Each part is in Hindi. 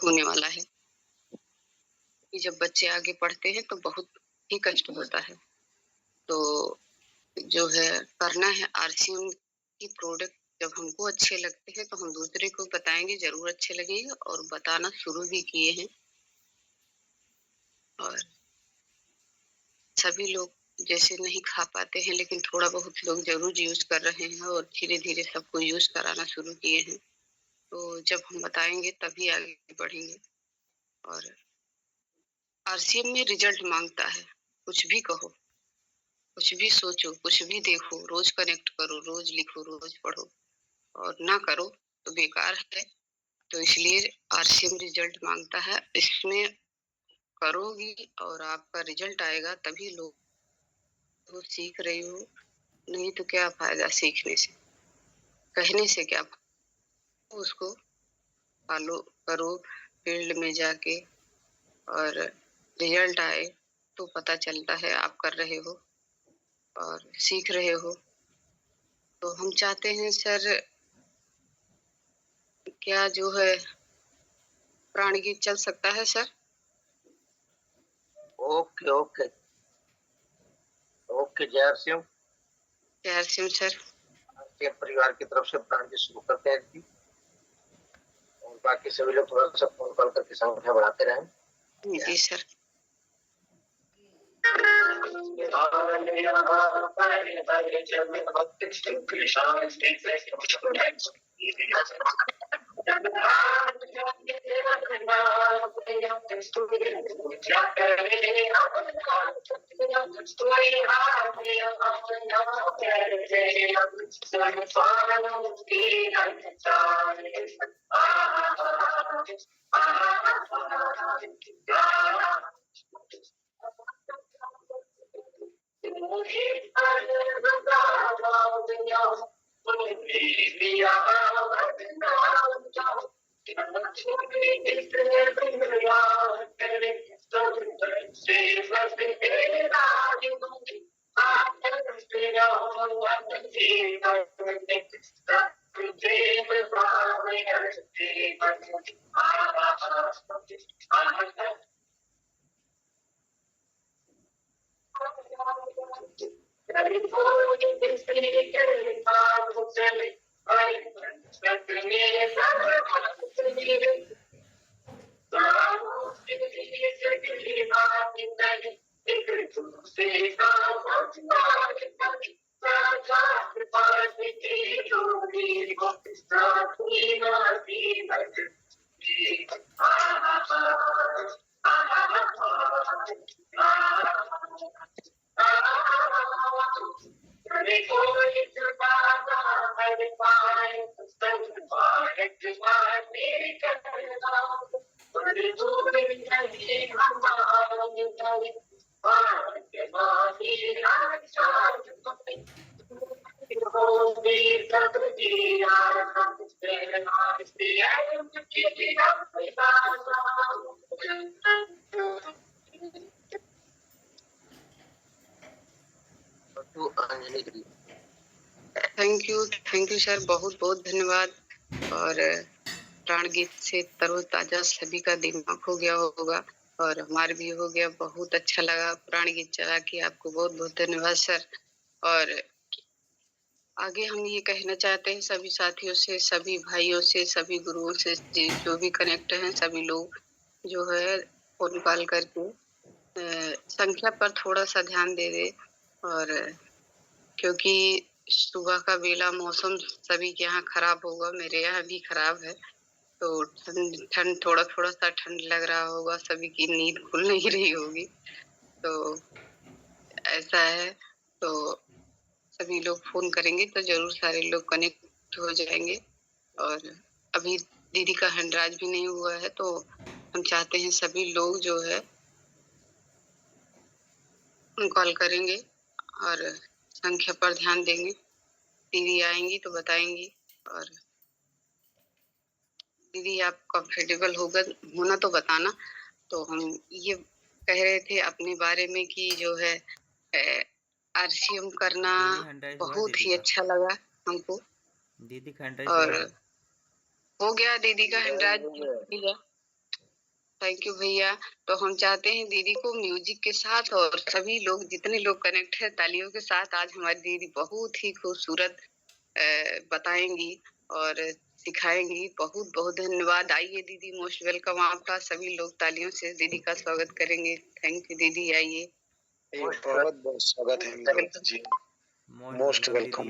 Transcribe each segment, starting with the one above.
होने वाला है कि जब बच्चे आगे पढ़ते हैं तो बहुत ही कष्ट होता है। तो जो है करना है आरसीएम की प्रोडक्ट जब हमको अच्छे लगते हैं तो हम दूसरे को बताएंगे, जरूर अच्छे लगेंगे और बताना शुरू भी किए हैं। और सभी लोग जैसे नहीं खा पाते हैं लेकिन थोड़ा बहुत लोग जरूर यूज कर रहे हैं और धीरे धीरे सबको यूज कराना शुरू किए हैं। तो जब हम बताएंगे तभी आगे बढ़ेंगे। और आरसीएम में रिजल्ट मांगता है, कुछ भी कहो, कुछ भी सोचो, कुछ भी देखो, रोज कनेक्ट करो, रोज लिखो, रोज पढ़ो, और ना करो तो बेकार है। तो इसलिए आरसीएम रिजल्ट मांगता है। इसमें करोगी और आपका रिजल्ट आएगा तभी लोग तो सीख रही हो, नहीं तो क्या फायदा सीखने से, कहने से क्या। उसको फॉलो करो फील्ड में जाके, और रिजल्ट आए तो पता चलता है आप कर रहे हो और सीख रहे हो। तो हम चाहते हैं सर, क्या जो है प्राणगीत चल सकता है सर? Okay okay okay. जय आरसीएम। जय आरसीएम सर। आरसीएम परिवार की तरफ से प्राणगीत शुरू करते हैं जी, और बाकी सभी लोग थोड़ा सा फोन कॉल करके संख्या बढ़ाते रहें। जी सर। थैंक यू सर, बहुत बहुत धन्यवाद। और प्राणगीत से तरोताजा सभी का दिमाग हो गया होगा और हमारे भी हो गया। बहुत अच्छा लगा प्राणगीत चला के। आपको बहुत बहुत धन्यवाद सर। और आगे हम ये कहना चाहते हैं सभी साथियों से, सभी भाइयों से, सभी गुरुओं से जो भी कनेक्ट हैं, सभी लोग जो है फोन कॉल करके संख्या पर थोड़ा सा ध्यान दे दे। और क्योंकि सुबह का बेला मौसम सभी के यहाँ खराब होगा, मेरे यहाँ भी खराब है। तो ठंड थोड़ा थोड़ा सा ठंड लग रहा होगा, सभी की नींद खुल नहीं रही होगी। तो ऐसा है। तो सभी लोग फोन करेंगे तो जरूर सारे लोग कनेक्ट हो जाएंगे। और अभी दीदी का हैंडराज भी नहीं हुआ है, तो हम चाहते हैं सभी लोग जो है कॉल करेंगे और संख्या पर ध्यान देंगे। दीदी आएंगी तो बताएंगी। और दीदी आप कंफर्टेबल होना तो बताना। तो हम ये कह रहे थे अपने बारे में कि जो है आरसीएम करना बहुत ही अच्छा लगा हमको। दीदी का और हो गया दीदी का हैंडराज। थैंक यू भैया। तो हम चाहते हैं दीदी को म्यूजिक के साथ और सभी लोग जितने लोग कनेक्ट है तालियों के साथ आज हमारी दीदी बहुत ही खूबसूरत बताएंगी और सिखाएंगी। बहुत बहुत धन्यवाद। आइए दीदी, मोस्ट वेलकम आपका। सभी लोग तालियों से दीदी का स्वागत करेंगे। थैंक यू दीदी, आइए। बहुत बहुत स्वागत है अमिताभ जी। Most welcome.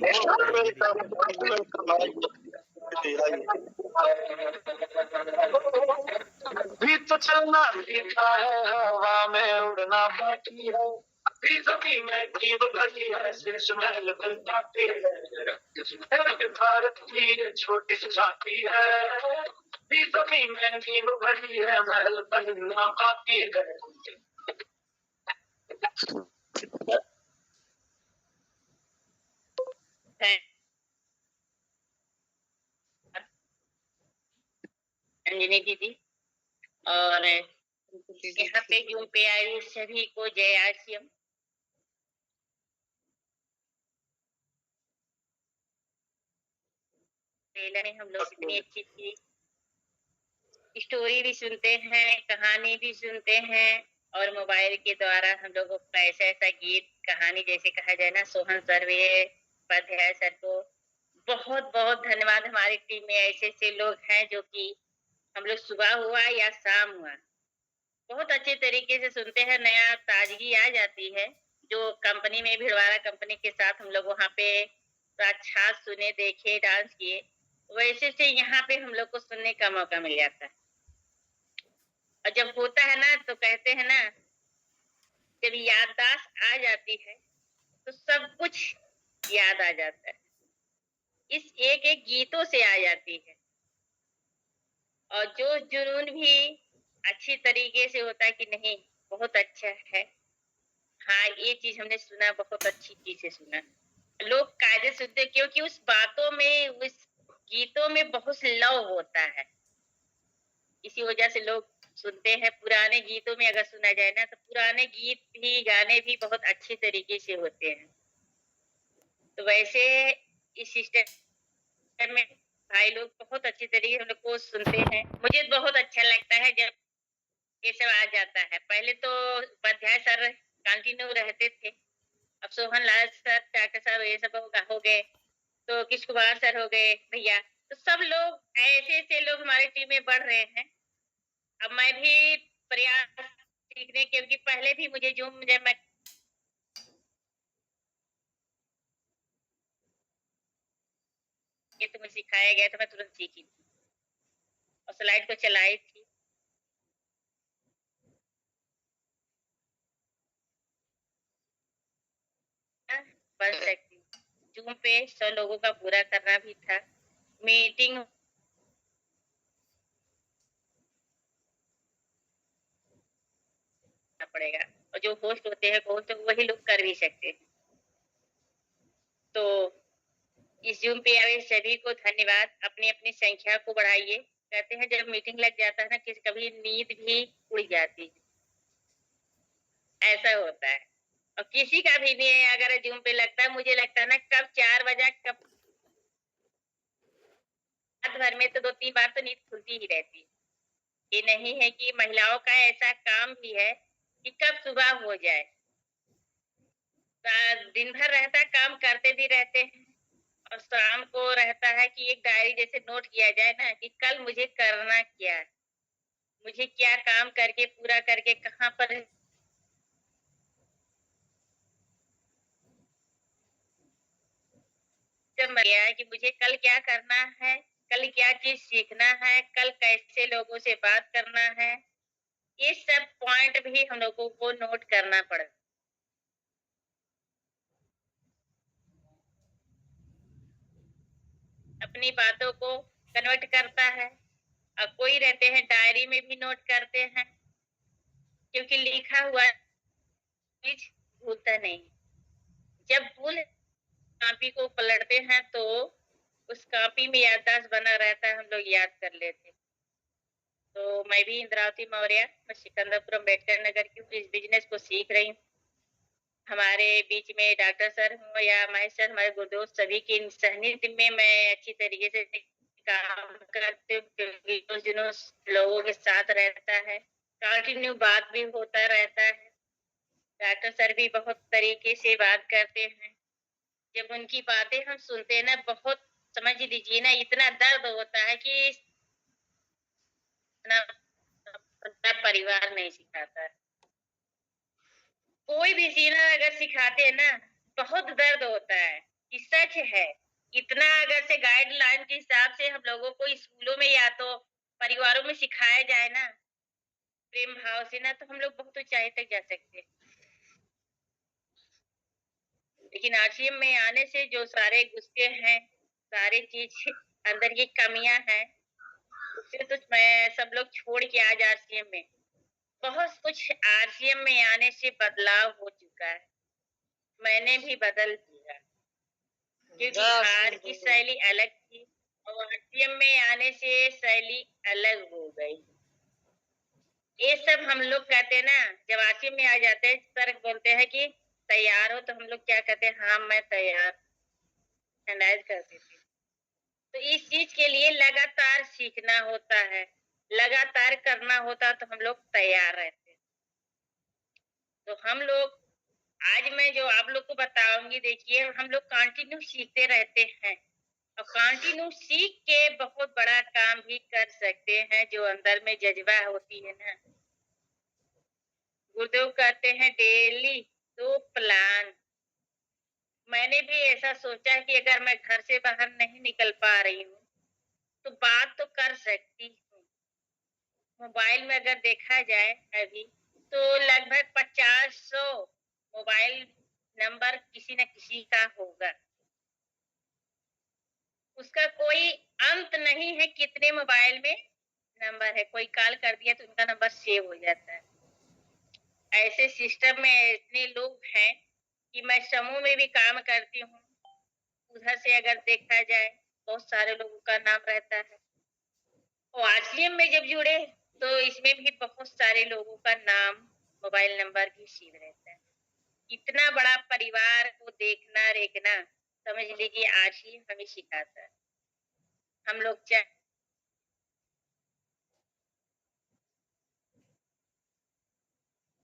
भी तो चलना सीखा है, हवा में उड़ना बाकी है, अभी जमीन में नींव भरी है, शीश महल बन जाती है, भारत की छोटी सी झांकी है, अभी जमीन में नींव भरी है, महल बनना बाकी है। अंजनी दीदी और यहाँ पे जूम पे आए सभी को जय आसियम। ट्रेलर में हम लोग इतनी अच्छी अच्छी स्टोरी भी सुनते हैं, कहानी भी सुनते हैं और मोबाइल के द्वारा हम लोगों को ऐसा ऐसा गीत कहानी जैसे कहा जाए ना, सोहन सर्वे उपाध्याय सर को बहुत बहुत धन्यवाद। हमारी टीम में ऐसे ऐसे लोग हैं जो कि हम लोग सुबह हुआ या शाम हुआ बहुत अच्छे तरीके से सुनते हैं, नया ताजगी आ जाती है। जो कंपनी में भिड़वाड़ा कंपनी के साथ हम लोग वहाँ पे साक्षात सुने, देखे, डांस किए, वैसे से यहाँ पे हम लोग को सुनने का मौका मिल जाता है। और जब होता है ना तो कहते हैं ना, जब याददाश्त आ जाती है तो सब कुछ याद आ जाता है। इस एक एक गीतों से आ जाती है और जो जुनून भी अच्छी तरीके से होता है कि नहीं बहुत अच्छा है, हाँ ये चीज हमने सुना, बहुत अच्छी चीज से सुना। लोग कायदे सुनते क्योंकि उस बातों में, उस गीतों में बहुत लव होता है, इसी वजह से लोग सुनते हैं। पुराने गीतों में अगर सुना जाए ना तो पुराने गीत भी गाने भी बहुत अच्छे तरीके से होते हैं। तो वैसे इस सिस्टम में भाई लोग बहुत अच्छी तरीके से हम लोग को सुनते हैं। मुझे बहुत अच्छा लगता है जब ये सब आ जाता है। पहले तो उपाध्याय सर कंटिन्यू रहते थे, अब सोहन लाल सर, डॉक्टर साहब ये सब हो गए, तो किश कुमार सर हो गए भैया, तो सब लोग ऐसे ऐसे लोग हमारी टीम में बढ़ रहे हैं। अब मैं भी प्रयास सीखने, क्योंकि पहले भी मुझे जूम जब मैं ये तुम्हें सिखाया गया तो मैं तुरंत सीखी थी और स्लाइड को चलाई थी। बन सकती जूम पे 100 लोगों का पूरा करना भी था। मीटिंग पड़ेगा और जो होस्ट होते हैं होस्ट वही लोग कर भी सकते हैं। तो इस जूम पे आए सभी को धन्यवाद। अपनी अपनी संख्या को बढ़ाइए। कहते हैं जब मीटिंग लग जाता है ना कि कभी नींद भी उड़ जाती है, ऐसा होता है। और किसी का भी नहीं अगर जूम पे लगता है, मुझे लगता है ना कब 4 बजा, कब रात भर में तो 2-3 बार तो नींद खुलती ही रहती है। ये नहीं है कि महिलाओं का ऐसा काम भी है कि कब सुबह हो जाए, दिन भर रहता काम करते भी रहते हैं और शाम को रहता है कि एक डायरी जैसे नोट किया जाए ना कि कल मुझे करना क्या है, मुझे क्या काम करके पूरा करके कहाँ पर गया है, कि मुझे कल क्या करना है, कल क्या चीज सीखना है, कल कैसे लोगों से बात करना है। ये सब पॉइंट भी हम लोगों को नोट करना पड़ता। अपनी बातों को कन्वर्ट करता है और कोई रहते हैं डायरी में भी नोट करते हैं, क्योंकि लिखा हुआ चीज भूलता नहीं। जब भूल कॉपी को पलटते हैं तो उस कॉपी में याददाश्त बना रहता है, हम लोग याद कर लेते हैं। तो मैं भी इंद्रावती मौर्य, मैं सिकंदरपुर अम्बेडकर नगर की इस बिजनेस को सीख रही हूँ। हमारे बीच में डॉक्टर सर हो या महेश सर, हमारे गुरुदोस्त, सभी की सानिध्य में मैं अच्छी तरीके से काम करती हूँ, क्योंकि उस दिनों लोगों के साथ रहता है कंटिन्यू बात भी होता रहता है। डॉक्टर सर भी बहुत तरीके से बात करते हैं। जब उनकी बातें हम सुनते हैं ना, बहुत समझ लीजिए ना, इतना दर्द होता है कि इतना अपना परिवार नहीं सिखाता है। कोई भी सीना अगर सिखाते हैं ना, बहुत दर्द होता है। ये सच है। इतना अगर से गाइडलाइन के हिसाब से हम लोगों को स्कूलों में या तो परिवारों में सिखाया जाए ना, प्रेम भाव से ना, तो हम लोग बहुत ऊंचाई तक जा सकते हैं। लेकिन आरसीएम में आने से जो सारे गुस्से हैं, सारे चीज अंदर की कमियां हैं, उससे तो मैं सब लोग छोड़ के आज आरसीएम में बहुत कुछ आरसीएम में आने से बदलाव हो चुका है। मैंने भी बदल दिया, क्योंकि बाहर की शैली अलग थी और आरसीएम में आने से शैली अलग हो गई। ये सब हम लोग कहते हैं ना, जब आरसीएम में आ जाते हैं, सर बोलते हैं कि तैयार हो, तो हम लोग क्या कहते हैं, हाँ मैं तैयार, एनालाइज कर देते हैं। तो इस चीज के लिए लगातार सीखना होता है, लगातार करना होता है, तो हम लोग तैयार रहते हैं। तो हम लोग आज मैं जो आप लोग को बताऊंगी, देखिए हम लोग कंटिन्यू सीखते रहते हैं और कंटिन्यू सीख के बहुत बड़ा काम भी कर सकते हैं। जो अंदर में जज्बा होती है ना, गुरुदेव कहते हैं डेली तो प्लान। मैंने भी ऐसा सोचा कि अगर मैं घर से बाहर नहीं निकल पा रही हूँ तो बात तो कर सकती हूँ। मोबाइल में अगर देखा जाए अभी, तो लगभग 50-100 मोबाइल नंबर किसी न किसी का होगा। उसका कोई अंत नहीं है कितने मोबाइल में नंबर है। कोई कॉल कर दिया तो उनका नंबर सेव हो जाता है। ऐसे सिस्टम में इतने लोग हैं कि मैं समूह में भी काम करती हूँ। उधर से अगर देखा जाए, बहुत सारे लोगों का नाम रहता है। और आरसीएम में जब जुड़े तो इसमें भी बहुत सारे लोगों का नाम, मोबाइल नंबर भी सेव रहता है। इतना बड़ा परिवार को देखना रेखना, समझ लीजिए आरसीएम हमें सिखाता है। हम लोग चाहे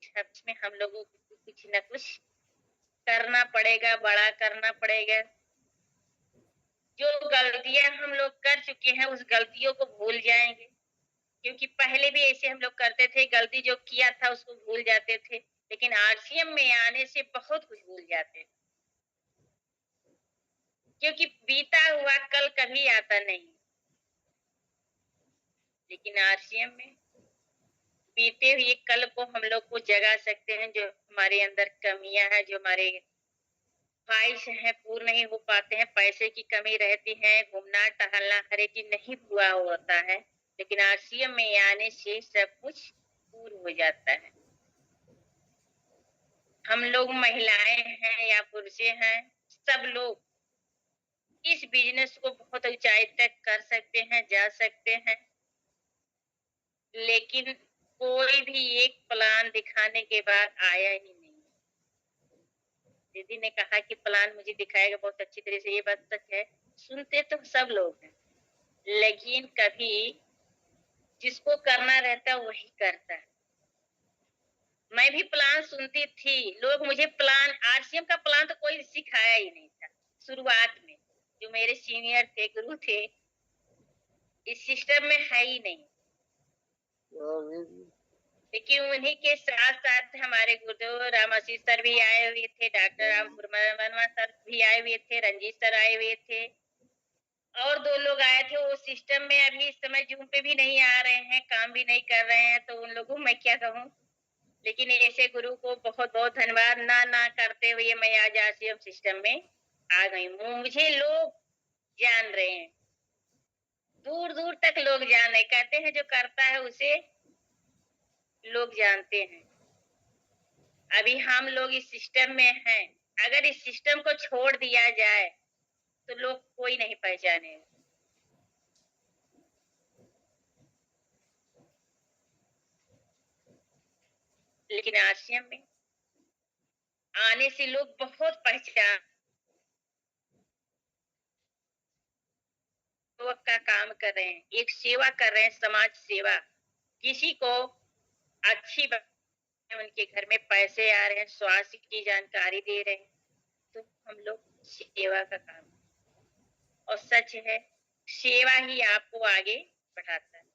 सच में हम लोगों को कुछ न कुछ करना पड़ेगा, बड़ा करना पड़ेगा। जो गलतियां हम लोग कर चुके हैं, उस गलतियों को भूल जाएंगे, क्योंकि पहले भी ऐसे हम लोग करते थे, गलती जो किया था उसको भूल जाते थे। लेकिन आरसीएम में आने से बहुत कुछ भूल जाते हैं, क्योंकि बीता हुआ कल कभी आता नहीं। लेकिन आरसीएम में बीते हुए कल को हम लोग को जगा सकते हैं। जो हमारे अंदर कमियां हैं, जो हमारे ख्वाहिश है पूर्ण नहीं हो पाते हैं, पैसे की कमी रहती है, घूमना टहलना हर एक चीज नहीं पूरा होता है, लेकिन आरसीएम में आने से सब कुछ पूर्ण हो जाता है। हम लोग महिलाएं हैं या पुरुष हैं, सब लोग इस बिजनेस को बहुत ऊंचाई तक कर सकते हैं, जा सकते हैं। लेकिन कोई भी एक प्लान दिखाने के बाद आया ही नहीं। दीदी ने कहा कि प्लान मुझे दिखाएगा बहुत अच्छी तरह से, ये बात सच है। सुनते तो सब लोग हैं, लेकिन कभी जिसको करना रहता है वही करता है। मैं भी प्लान सुनती थी, लोग मुझे प्लान, आरसीएम का प्लान तो कोई सिखाया ही नहीं था शुरुआत में। जो मेरे सीनियर थे, गुरु थे, इस सिस्टम में है ही नहीं। लेकिन उन्हीं के साथ साथ हमारे गुरुदेव रामाशीष सर भी आए हुए थे, डॉक्टर राम वर्मा सर भी आए हुए थे, रंजीत सर आए हुए थे, और 2 लोग आए थे। वो सिस्टम में अभी इस समय जूम पे भी नहीं आ रहे हैं, काम भी नहीं कर रहे हैं, तो उन लोगों मैं क्या कहूँ। लेकिन ऐसे गुरु को बहुत बहुत धन्यवाद। ना ना करते हुए मैं आज आरसीएम सिस्टम में आ गई हूँ। मुझे लोग जान रहे हैं, दूर दूर तक लोग जान रहे, कहते हैं जो करता है उसे लोग जानते हैं। अभी हम लोग इस सिस्टम में हैं, अगर इस सिस्टम को छोड़ दिया जाए तो लोग कोई नहीं पहचानेगा। लेकिन आरसीएम में आने से लोग बहुत पहचान का काम कर रहे हैं, एक सेवा कर रहे हैं, समाज सेवा। किसी को अच्छी बात है, उनके घर में पैसे आ रहे हैं, स्वास्थ्य की जानकारी दे रहे हैं, तो हम लोग सेवा का काम, और सच है, सेवा ही आपको आगे बढ़ाता है।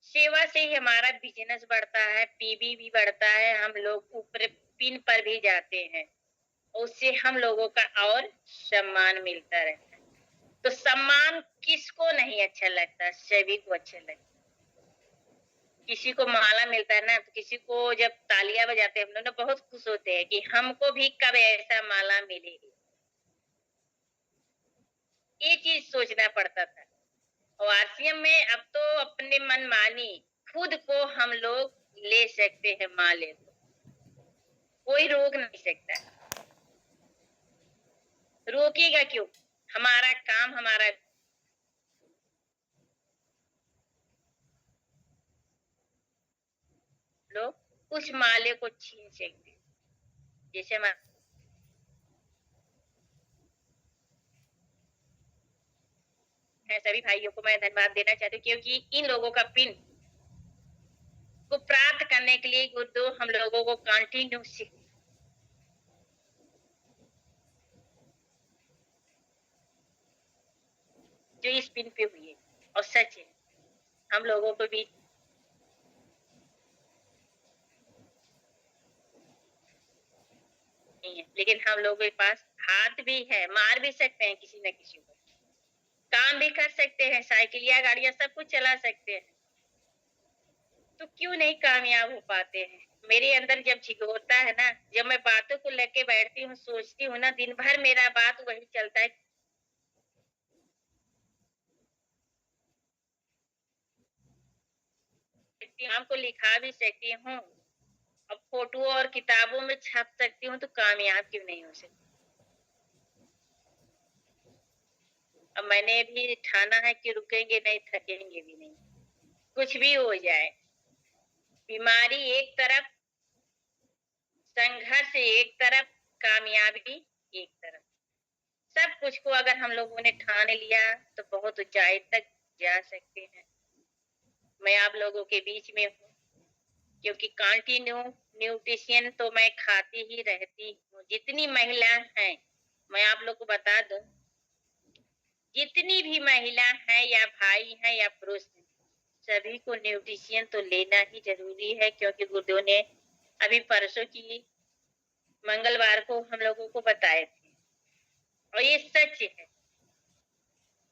सेवा से ही हमारा बिजनेस बढ़ता है, पीबी भी बढ़ता है, हम लोग ऊपर पिन पर भी जाते हैं, उससे हम लोगों का और सम्मान मिलता रहता है। तो सम्मान किसको नहीं अच्छा लगता, सभी को अच्छा लगता है। किसी को माला मिलता है ना, तो किसी को जब तालियां बजाते हैं हम लोग ना बहुत खुश होते हैं कि हमको भी कब ऐसा माला मिलेगी। ये चीज सोचना पड़ता था, और आरसीएम में अब तो अपने मनमानी खुद को हम लोग ले सकते हैं माले को, कोई रोक नहीं सकता। रोकेगा क्यों? हमारा काम, हमारा लोग उस माले को छीन सकते हैं। जैसे सभी भाइयों को मैं धन्यवाद देना चाहती हूँ, क्योंकि इन लोगों का पिन को प्राप्त करने के लिए गुरुदेव हम लोगों को कंटिन्यू जो इस पिन पे हुई है, और सच है, हम लोगों को भी नहीं है, लेकिन हम लोगों के पास हाथ भी है, मार भी सकते हैं किसी न किसी को, काम भी कर सकते हैं, साइकिल या गाड़ियां सब कुछ चला सकते हैं, तो क्यों नहीं कामयाब हो पाते हैं? मेरे अंदर जब झिगोरता है ना, जब मैं बातों को लेके बैठती हूँ, सोचती हूँ ना, दिन भर मेरा बात वही चलता है। नाम को लिखा भी सकती हूँ, अब फोटो और किताबों में छप सकती हूँ, तो कामयाब क्यों नहीं हो सकती? अब मैंने भी ठाना है कि रुकेंगे नहीं, थकेंगे भी नहीं, कुछ भी हो जाए। बीमारी एक तरफ, संघर्ष एक तरफ, कामयाबी एक तरफ, सब कुछ को अगर हम लोगों ने ठान लिया तो बहुत ऊंचाई तक जा सकते हैं। मैं आप लोगों के बीच में हूँ, क्योंकि कंटिन्यू न्यूट्रिशन तो मैं खाती ही रहती हूँ। जितनी महिला हैं, मैं आप लोग को बता दूं, जितनी भी महिला है या भाई है या पुरुष है, सभी को न्यूट्रिशन तो लेना ही जरूरी है, क्योंकि गुरुदेव ने अभी परसों की मंगलवार को हम लोगों को बताए थे, और ये सच है।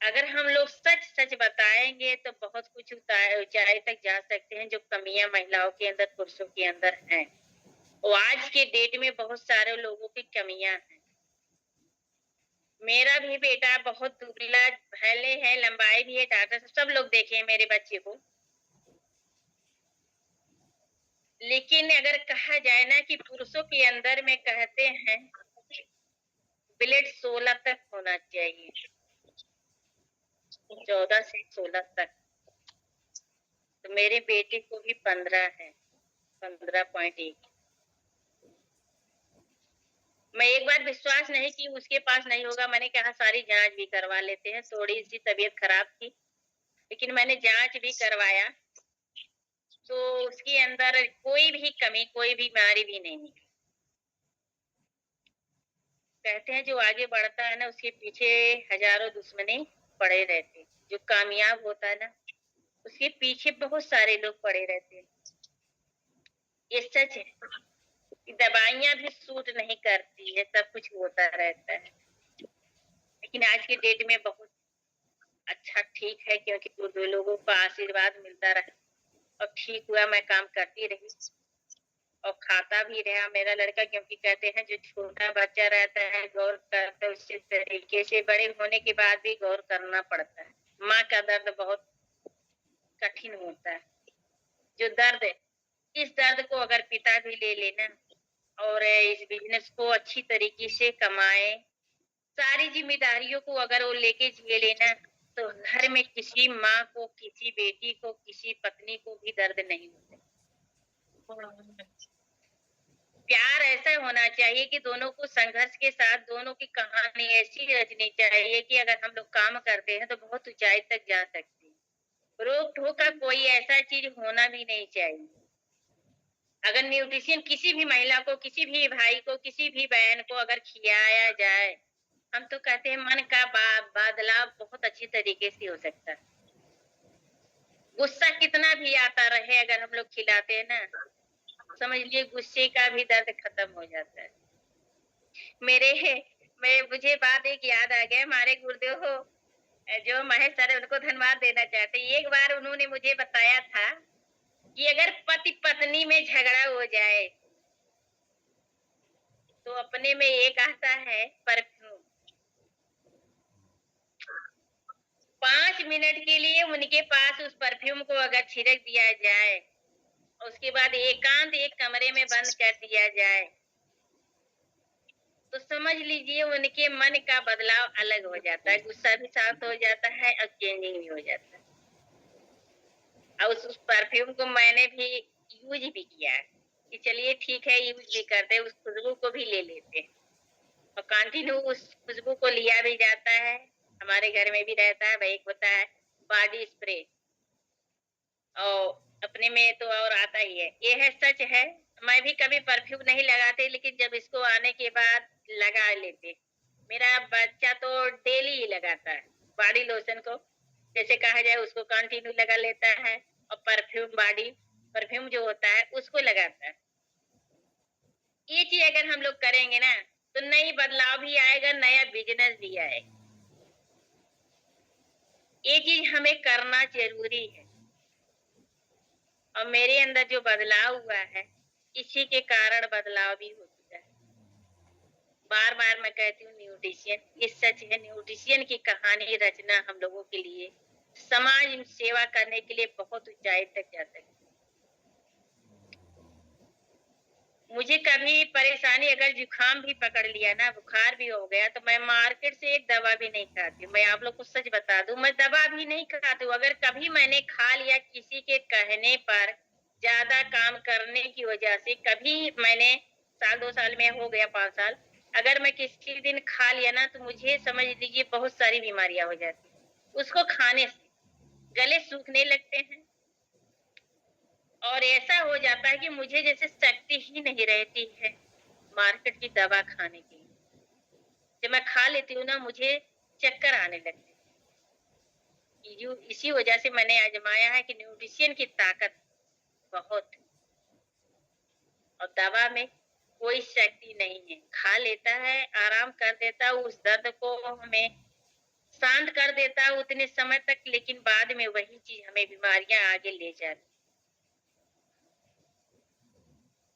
अगर हम लोग सच सच बताएंगे तो बहुत कुछ ऊंचाई तक जा सकते हैं, जो कमियां महिलाओं के अंदर, पुरुषों के अंदर हैं। और आज के डेट में बहुत सारे लोगों की कमियां हैं। मेरा भी बेटा बहुत दुबला भले है, लंबाई भी है, डॉक्टर सब लोग देखे हैं मेरे बच्चे को, लेकिन अगर कहा जाए ना कि पुरुषों के अंदर में कहते हैं ब्लड 16 तक होना चाहिए, 14 से 16 तक, तो मेरे बेटे को भी 15 है, 15.1। मैं एक बार विश्वास नहीं की उसके पास नहीं होगा, मैंने कहा सारी जांच भी करवा लेते हैं, थोड़ी सी तबीयत खराब थी, लेकिन मैंने जांच भी करवाया, तो उसके अंदर कोई भी कमी, कोई भी बीमारी भी नहीं निकली। कहते हैं जो आगे बढ़ता है ना, उसके पीछे हजारों दुश्मनी पड़े रहते हैं, जो कामयाब होता है ना, उसके पीछे बहुत सारे लोग पड़े रहते हैं। ये सच है। दवाइयां भी सूट नहीं करती है, सब कुछ होता रहता है, लेकिन आज के डेट में बहुत अच्छा ठीक है, क्योंकि दो लोगों का आशीर्वाद मिलता रहा, और ठीक हुआ, मैं काम करती रही और खाता भी रहा मेरा लड़का, क्योंकि कहते हैं जो छोटा बच्चा रहता है गौर करता है, उसी तरीके से बड़े होने के बाद भी गौर करना पड़ता है। माँ का दर्द बहुत कठिन होता है, जो दर्द, इस दर्द को अगर पिता भी ले लेना और इस बिजनेस को अच्छी तरीके से कमाए, सारी जिम्मेदारियों को अगर वो लेके जिए लेना, तो घर में किसी माँ को, किसी बेटी को, किसी पत्नी को भी दर्द नहीं होता। प्यार ऐसा होना चाहिए कि दोनों को संघर्ष के साथ, दोनों की कहानी ऐसी रचनी चाहिए कि अगर हम लोग काम करते हैं तो बहुत ऊंचाई तक जा सकते हैं। रोक टोक का कोई ऐसा चीज होना भी नहीं चाहिए। अगर न्यूट्रिशन किसी भी महिला को, किसी भी भाई को, किसी भी बहन को अगर खिलाया जाए, हम तो कहते हैं मन का बदलाव बहुत अच्छी तरीके से हो सकता है। गुस्सा कितना भी आता रहे, अगर हम लोग खिलाते हैं ना, समझ लिए गुस्से का भी दर्द खत्म हो जाता है। मेरे मुझे बात एक याद आ गया, हमारे गुरुदेव जो महेश सर है, उनको धन्यवाद देना चाहते हैं। एक बार उन्होंने मुझे बताया था कि अगर पति पत्नी में झगड़ा हो जाए तो अपने में एक आता है परफ्यूम, 5 मिनट के लिए उनके पास उस परफ्यूम को अगर छिड़क दिया जाए, उसके बाद एकांत एक कमरे में बंद कर दिया जाए, तो समझ लीजिए उनके मन का बदलाव अलग हो जाता है, गुस्सा भी शांत हो जाता है और चेंजिंग भी हो जाता है। और उस परफ्यूम को मैंने भी यूज भी किया है कि चलिए ठीक है, यूज भी करते हैं, उस खुशबू को भी ले लेते हैं और कंटिन्यू उस खुशबू को लिया भी जाता है। हमारे घर में भी रहता है, भाई एक होता है बॉडी स्प्रे, और अपने में तो और आता ही है। ये है, सच है। मैं भी कभी परफ्यूम नहीं लगाते, लेकिन जब इसको आने के बाद लगा लेते। मेरा बच्चा तो डेली ही लगाता है बॉडी लोशन को, जैसे कहा जाए उसको कंटिन्यू लगा लेता है, और परफ्यूम जो होता है उसको लगाता है। ये चीज अगर हम लोग करेंगे ना तो नई बदलाव भी आएगा, नया बिजनेस भी आएगा। ये चीज हमें करना जरूरी है। और मेरे अंदर जो बदलाव हुआ है, इसी के कारण बदलाव भी हो चुका है। बार बार मैं कहती हूँ न्यूट्रिशियन, ये सच है, न्यूट्रिशियन की कहानी रचना हम लोगों के लिए, समाज में सेवा करने के लिए बहुत ऊंचाई तक जा सकती है। मुझे कभी परेशानी अगर जुकाम भी पकड़ लिया ना, बुखार भी हो गया, तो मैं मार्केट से एक दवा भी नहीं खाती हूँ। मैं आप लोग को सच बता दूं, मैं दवा भी नहीं खाती हूँ। अगर कभी मैंने खा लिया किसी के कहने पर, ज्यादा काम करने की वजह से, कभी मैंने साल 2 साल में हो गया 5 साल, अगर मैं किसी दिन खा लिया ना, तो मुझे समझ लीजिए बहुत सारी बीमारियां हो जाती है उसको खाने से। गले सूखने लगते हैं और ऐसा हो जाता है कि मुझे जैसे शक्ति ही नहीं रहती है मार्केट की दवा खाने की। जब मैं खा लेती हूँ ना, मुझे चक्कर आने लगते हैं। इसी वजह से मैंने आजमाया है कि न्यूट्रिशियन की ताकत बहुत, और दवा में कोई शक्ति नहीं है। खा लेता है, आराम कर देता है, उस दर्द को हमें शांत कर देता है उतने समय तक, लेकिन बाद में वही चीज हमें बीमारियां आगे ले जाती।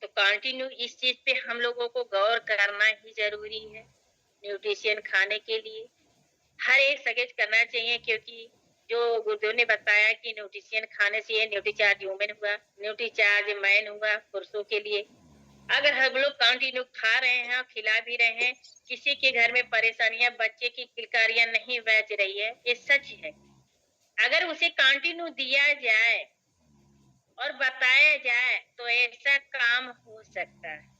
तो कंटिन्यू इस चीज पे हम लोगों को गौर करना ही जरूरी है। न्यूट्रिशियन खाने के लिए हर एक सजेस्ट करना चाहिए, क्योंकि जो गुरुदेव ने बताया कि न्यूट्रिशियन खाने से ये न्यूट्रीचार्ज वुमेन हुआ, न्यूट्रीचार्ज मैन हुआ पुरुषों के लिए। अगर हम लोग कंटिन्यू खा रहे हैं और खिला भी रहे हैं, किसी के घर में परेशानियां, बच्चे की किलकारियां नहीं बच रही है, ये सच है। अगर उसे कंटिन्यू दिया जाए और बताया जाए तो ऐसा काम हो सकता है।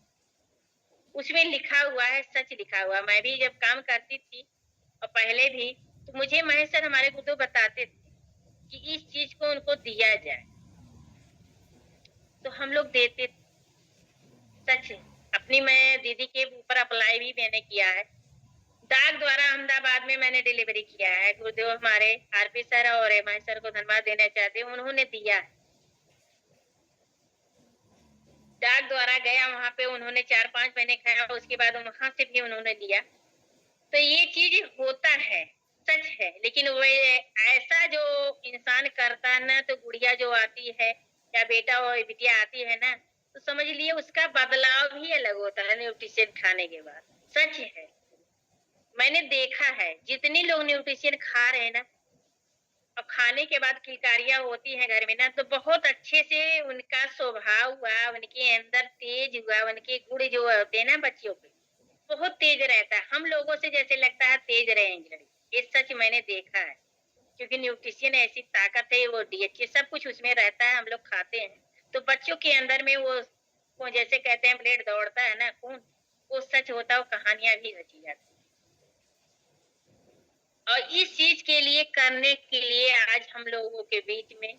उसमें लिखा हुआ है, सच लिखा हुआ। मैं भी जब काम करती थी और पहले भी, तो मुझे महेश सर हमारे गुरुदेव बताते थे कि इस चीज को उनको दिया जाए, तो हम लोग देते थे। सच है। अपनी मैं दीदी के ऊपर अप्लाई भी मैंने किया है, डाक द्वारा अहमदाबाद में मैंने डिलीवरी किया है। गुरुदेव हमारे आरपी सर और महेश सर को धन्यवाद देना चाहते हैं, उन्होंने दिया है। डाक द्वारा गया, वहां पे उन्होंने 4-5 महीने खाया, उसके बाद वहां से भी उन्होंने लिया। तो ये चीज होता है, सच है। लेकिन वो ऐसा जो इंसान करता है ना, तो गुड़िया जो आती है या बेटा और बिटिया आती है ना, तो समझ लिए उसका बदलाव भी अलग होता है न्यूट्रिशन खाने के बाद। सच है, मैंने देखा है जितने लोग न्यूट्रिशन खा रहे हैं ना, और खाने के बाद किलकारियां होती हैं घर में ना, तो बहुत अच्छे से उनका स्वभाव हुआ, उनके अंदर तेज हुआ, उनके गुण जो होते हैं ना बच्चियों पे, बहुत तेज रहता है। हम लोगों से जैसे लगता है तेज रहेंगे, ये सच मैंने देखा है। क्योंकि न्यूट्रिशन ऐसी ताकत है, वो डीएचए सब कुछ उसमें रहता है, हम लोग खाते हैं तो बच्चों के अंदर में वो जैसे कहते हैं ब्लड दौड़ता है ना, खून, वो सच होता है, वो कहानियां भी रची जाती। और इस चीज के लिए करने के लिए आज हम लोगों के बीच में,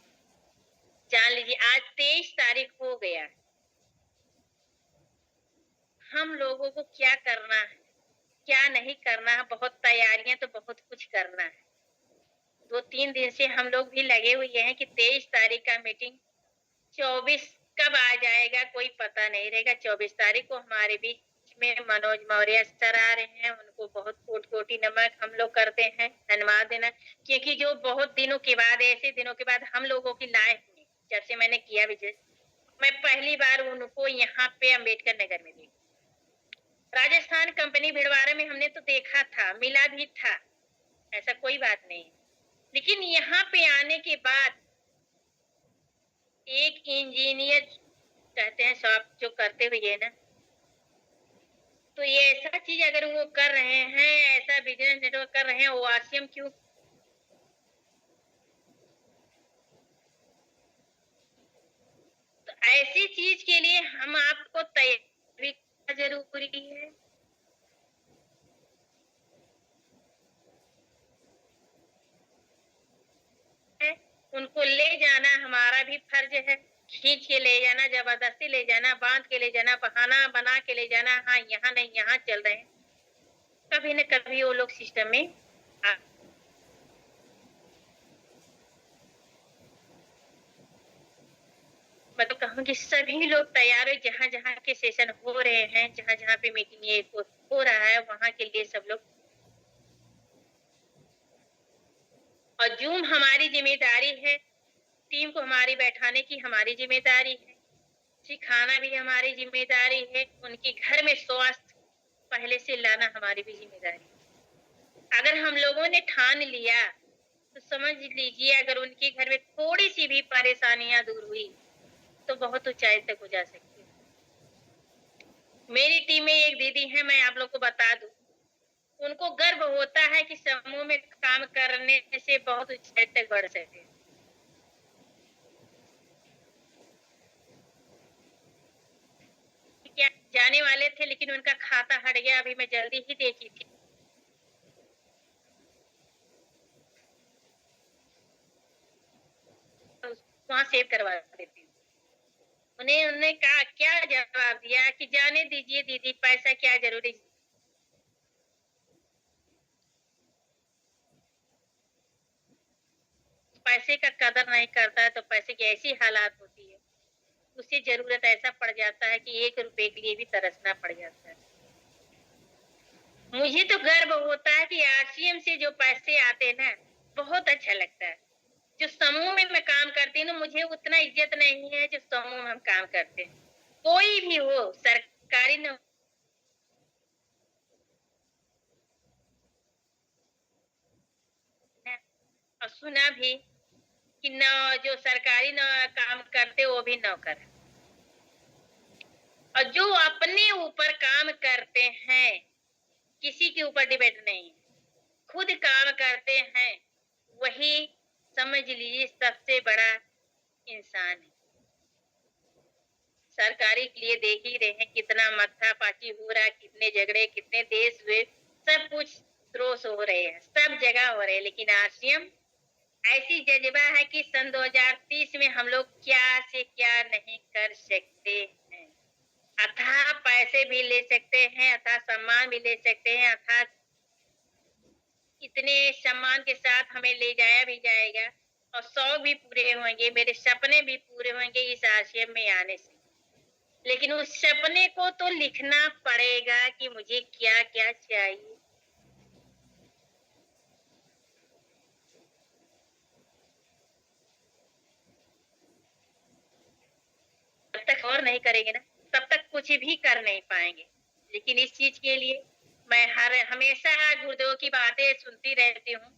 जान लीजिए आज 23 तारीख हो गया, हम लोगों को क्या करना है, क्या नहीं करना है। बहुत तैयारियां तो बहुत कुछ करना है। 2-3 दिन से हम लोग भी लगे हुए हैं कि 23 तारीख का मीटिंग, 24 कब आ जाएगा कोई पता नहीं रहेगा। 24 तारीख को हमारे बीच में मनोज मौर्य सर आ रहे हैं, उनको बहुत कोटि नमन हम लोग करते हैं, धन्यवाद देना। क्योंकि जो बहुत दिनों के बाद, ऐसे दिनों के बाद हम लोगों की लाइफ में जब से मैंने किया विजिट, मैं पहली बार उनको यहाँ पे अम्बेडकर नगर में देखी। राजस्थान कंपनी भिड़वाड़ा में हमने तो देखा था, मिला भी था, ऐसा कोई बात नहीं। लेकिन यहाँ पे आने के बाद एक इंजीनियर कहते हैं शॉप जो करते हुए ना, तो ये ऐसा चीज अगर वो कर रहे हैं, ऐसा बिजनेस नेटवर्क कर रहे हैं, वो आसियम क्यों? तो ऐसी चीज के लिए हम आपको तैयारी करना जरूरी है। उनको ले जाना हमारा भी फर्ज है, खींच के ले जाना, जबरदस्ती ले जाना, बांध के ले जाना, बहाना बना के ले जाना, हाँ यहाँ नहीं यहाँ चल रहे हैं। कभी न कभी वो लोग सिस्टम में आ, मतलब कहूँ कि सभी लोग तैयार हो, जहाँ जहाँ के सेशन हो रहे हैं, जहाँ जहाँ पे मीटिंग ये हो रहा है, वहां के लिए सब लोग। और जूम हमारी जिम्मेदारी है, टीम को हमारी बैठाने की हमारी जिम्मेदारी है, सिखाना भी हमारी जिम्मेदारी है, उनके घर में स्वास्थ्य पहले से लाना हमारी भी जिम्मेदारी है। अगर हम लोगों ने ठान लिया तो समझ लीजिए, अगर उनके घर में थोड़ी सी भी परेशानियां दूर हुई तो बहुत ऊंचाई तक हो जा सकती है। मेरी टीम में एक दीदी है, मैं आप लोग को बता दूं, उनको गर्व होता है कि समूह में काम करने से बहुत ऊंचाई तक बढ़ सके। क्या जाने वाले थे, लेकिन उनका खाता हट गया, अभी मैं जल्दी ही देखी थी। वहां सेव करवा देती हूँ। उन्होंने कहा, क्या जवाब दिया कि जाने दीजिए दीदी, पैसा क्या जरूरी। पैसे का कदर नहीं करता है तो पैसे की ऐसी हालात होती है, उसे जरूरत ऐसा पड़ जाता है कि 1 रुपए के लिए भी तरसना पड़ जाता है। मुझे तो गर्व होता है कि आरसीएम से जो पैसे आते हैं ना, बहुत अच्छा लगता है। जो समूह में मैं काम करती हूँ, मुझे उतना इज्जत नहीं है जो समूह में हम काम करते हैं। कोई भी हो, सरकारी न और सुना भी कि न जो सरकारी न काम करते वो भी नौकर है। और जो अपने ऊपर काम करते हैं, किसी के ऊपर डिपेंड नहीं, खुद काम करते हैं, वही समझ लीजिए सबसे बड़ा इंसान है। सरकारी के लिए देख ही रहे हैं कितना माथापाची हो रहा है, कितने झगड़े, कितने देश हुए, सब कुछ क्रॉस हो रहे हैं, सब जगह हो रहे हैं। लेकिन आरसीएम ऐसी जज्बा है कि सन 2030 में हम लोग क्या से क्या नहीं कर सकते हैं। अथाह पैसे भी ले सकते हैं, अथाह सम्मान भी ले सकते हैं, अथाह इतने सम्मान के साथ हमें ले जाया भी जाएगा और शौक भी पूरे होंगे, मेरे सपने भी पूरे होंगे इस आरसीएम में आने से। लेकिन उस सपने को तो लिखना पड़ेगा कि मुझे क्या क्या चाहिए। जब तक और नहीं करेंगे ना, तब तक कुछ भी कर नहीं पाएंगे। लेकिन इस चीज के लिए मैं हमेशा गुरुदेव की बातें सुनती रहती हूँ।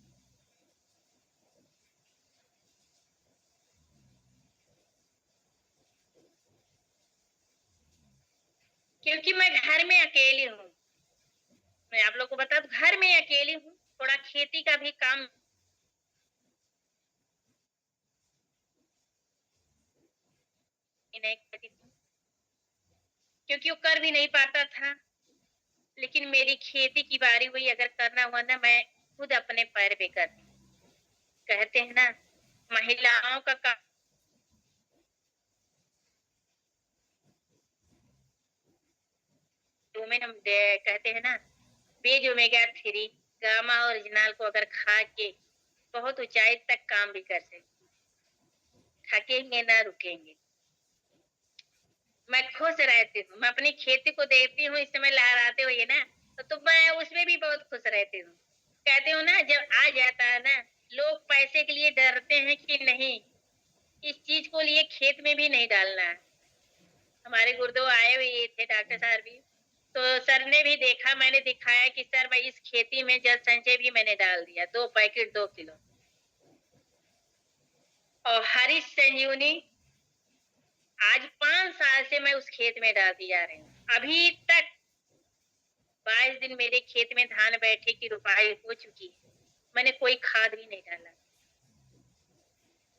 क्योंकि मैं घर में अकेली हूँ, मैं आप लोग को बता दूं, घर में अकेली हूँ, थोड़ा खेती का भी काम नहीं करती थी, क्योंकि वो कर भी नहीं पाता था। लेकिन मेरी खेती की बारी हुई, अगर करना हुआ ना, मैं खुद अपने पैर पे करती। कहते हैं ना, महिलाओं का काम वुमेन हम कहते हैं ना, बेज ओमेगा 3 गामा ओरिजिनल को अगर खा के बहुत ऊंचाई तक काम भी कर सकते, थकेंगे ना रुकेंगे। मैं खुश रहती हूँ, मैं अपनी खेती को देखती हूँ इस समय लहराते हुए ना, तो मैं उसमें भी बहुत खुश रहती हूँ। कहती हूँ ना, जब आ जाता है ना, लोग पैसे के लिए डरते हैं कि नहीं, इस चीज को लिए खेत में भी नहीं डालना है। हमारे गुरुदेव आए हुए थे डॉक्टर साहब भी, तो सर ने भी देखा, मैंने दिखाया कि सर मैं इस खेती में जल संचय भी मैंने डाल दिया, 2 पैकेट 2 किलो। और हरी संजीवनी आज 5 साल से मैं उस खेत में डालती जा रही हूँ। अभी तक 22 दिन मेरे खेत में धान बैठे की रुपाई हो चुकी है, मैंने कोई खाद भी नहीं डाला।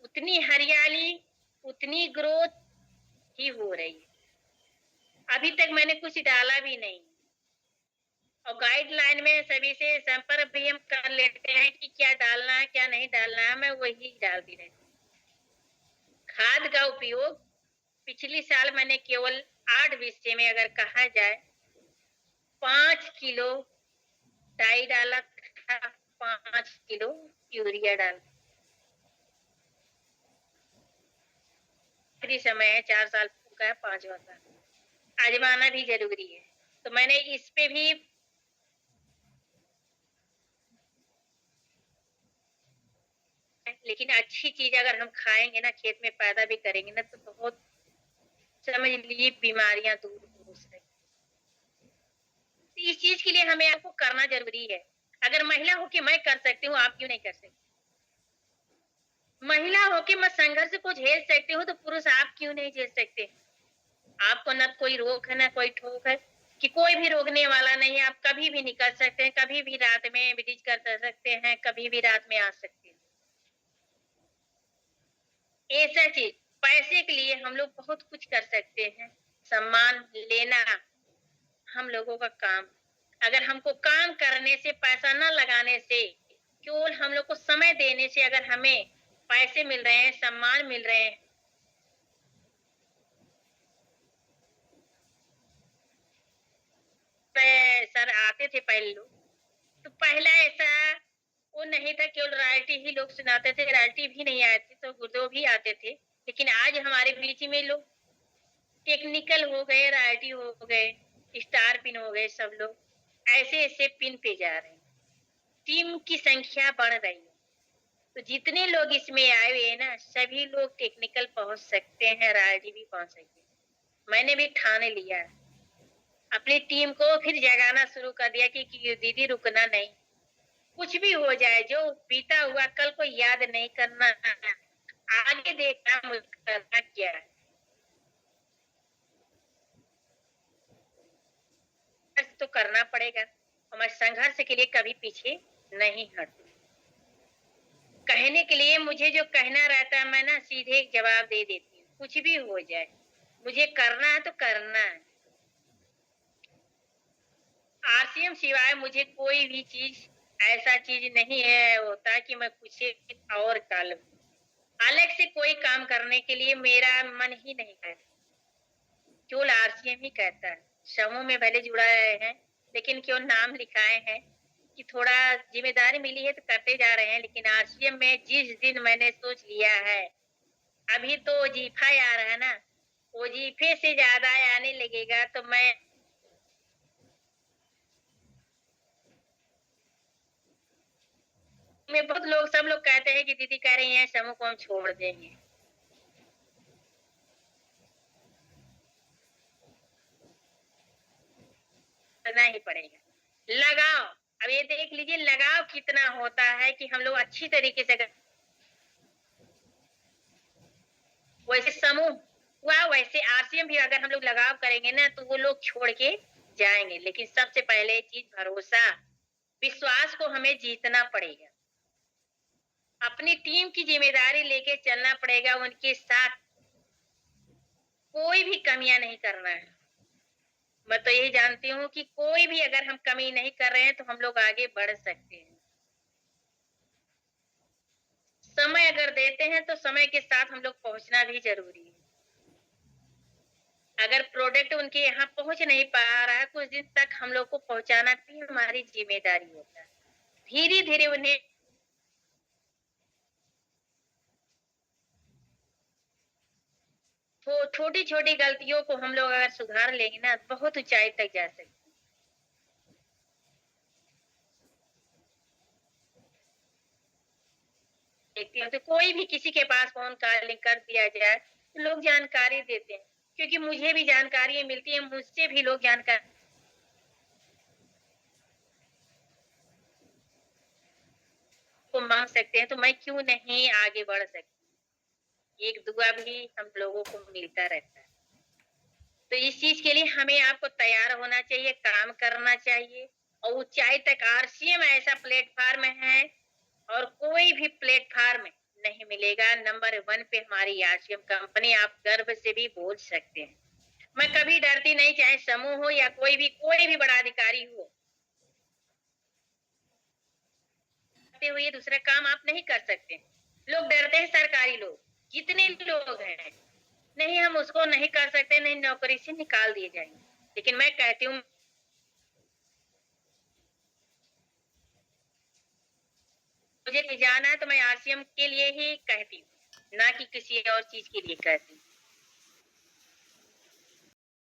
उतनी हरियाली, उतनी ग्रोथ ही हो रही है। अभी तक मैंने कुछ डाला भी नहीं। और गाइडलाइन में सभी से संपर्क भी हम कर लेते हैं कि क्या डालना है क्या नहीं डालना है, मैं वही डालती रहती हूँ। खाद का उपयोग पिछली साल मैंने केवल 8 विषय में अगर कहा जाए 5 किलो डाई डाला था, 5 किलो यूरिया डाला। आखिरी समय है, 4 साल का है, 5वां साल आजमाना भी जरूरी है। तो मैंने इस पे भी लेकिन अच्छी चीज अगर हम खाएंगे ना, खेत में पैदा भी करेंगे ना, तो बहुत समझ लीजिए बीमारियां दूर हो सकती। इस चीज के लिए हमें आपको करना जरूरी है। अगर महिला हो के मैं कर सकती हूँ, आप क्यों नहीं कर सकते? महिला हो के मैं संघर्ष को झेल सकती हूँ, तो पुरुष आप क्यों नहीं झेल सकते? आपको न कोई रोग है, न कोई ठोक है, कि कोई भी रोकने वाला नहीं है। आप कभी भी निकल सकते हैं, कभी भी रात में ब्रिज कर सकते हैं, कभी भी रात में आ सकते हैं। ऐसा चीज पैसे के लिए हम लोग बहुत कुछ कर सकते हैं। सम्मान लेना हम लोगों का काम। अगर हमको काम करने से, पैसा न लगाने से, केवल हम लोग को समय देने से अगर हमें पैसे मिल रहे हैं, सम्मान मिल रहे हैं, सर आते थे पहले लोग, तो पहला ऐसा वो नहीं था, केवल रॉयल्टी ही लोग सुनाते थे, रॉयल्टी भी नहीं आती तो गुरुदेव भी आते थे। लेकिन आज हमारे बीच में लोग टेक्निकल हो गए, रॉयल्टी हो गए, स्टार पिन हो गए, सब लोग ऐसे ऐसे पिन पे जा रहे हैं। टीम की संख्या बढ़ रही है, तो जितने लोग इसमें आए हुए हैं ना, सभी लोग टेक्निकल पहुंच सकते हैं, रॉयल्टी भी पहुंच सकते हैं। मैंने भी ठान लिया है, अपनी टीम को फिर जगाना शुरू कर दिया कि दीदी रुकना नहीं। कुछ भी हो जाए, जो बीता हुआ कल को याद नहीं करना, आगे देखना, मुझे करना क्या है। तो करना पड़ेगा, हमारे संघर्ष के लिए कभी पीछे नहीं हटते। कहने के लिए मुझे जो कहना रहता है, मैं ना सीधे जवाब दे देती हूँ, कुछ भी हो जाए मुझे करना है तो करना है। आरसीएम सिवाय मुझे कोई भी चीज ऐसा चीज नहीं है होता कि मैं कुछ और कर लूं। अलग से कोई काम करने के लिए मेरा मन ही नहीं करता, केवल आरसीएम ही कहता है। समूह में भले जुड़ा रहे हैं, लेकिन क्यों नाम लिखाए हैं कि थोड़ा जिम्मेदारी मिली है तो करते जा रहे हैं। लेकिन आरसीएम में जिस दिन मैंने सोच लिया है, अभी तो वजीफा आ रहा है ना, वजीफे से ज्यादा आने लगेगा, तो मैं बहुत लोग, सब लोग कहते हैं कि दीदी कह रही हैं समूह को हम छोड़ देंगे। करना ही पड़ेगा लगाव। अब ये देख लीजिए लगाव कितना होता है कि हम लोग अच्छी तरीके से, वैसे समूह हुआ वैसे आरसीएम भी अगर हम लोग लगाव करेंगे ना, तो वो लोग छोड़ के जाएंगे। लेकिन सबसे पहले चीज भरोसा, विश्वास को हमें जीतना पड़ेगा। अपनी टीम की जिम्मेदारी लेके चलना पड़ेगा, उनके साथ कोई भी कमियां नहीं करना है। मैं तो यही जानती हूँ कि कोई भी अगर हम कमी नहीं कर रहे हैं तो हम लोग आगे बढ़ सकते हैं। समय अगर देते हैं तो समय के साथ हम लोग पहुंचना भी जरूरी है। अगर प्रोडक्ट उनके यहाँ पहुंच नहीं पा रहा है, कुछ दिन तक हम लोग को पहुंचाना भी हमारी जिम्मेदारी होता है। धीरे धीरे उन्हें छोटी छोटी गलतियों को हम लोग अगर सुधार लेंगे ना, बहुत ऊंचाई तक जा सकते हैं। देखती हूँ तो कोई भी किसी के पास फोन कॉलिंग कर दिया जाए तो लोग जानकारी देते हैं, क्योंकि मुझे भी जानकारी मिलती है, मुझसे भी लोग जानकारी को मांग सकते हैं, तो मैं क्यों नहीं आगे बढ़ सकती। एक दुआ भी हम लोगों को मिलता रहता है। तो इस चीज के लिए हमें आपको तैयार होना चाहिए, काम करना चाहिए, और ऊंचाई तक आरसीएम ऐसा प्लेटफार्म है और कोई भी प्लेटफार्म नहीं मिलेगा। नंबर 1 पे हमारी आरसीएम कंपनी, आप गर्व से भी बोल सकते हैं। मैं कभी डरती नहीं, चाहे समूह हो या कोई भी बड़ा अधिकारी हो। डरते हुए दूसरा काम आप नहीं कर सकते। लोग डरते हैं, सरकारी लोग जितने लोग हैं, नहीं हम उसको नहीं कर सकते, नहीं नौकरी से निकाल दिए जाएंगे। लेकिन मैं कहती हूँ मुझे ले जाना है तो मैं आरसीएम के लिए ही कहती हूँ, ना कि किसी और चीज के लिए कहती हूँ।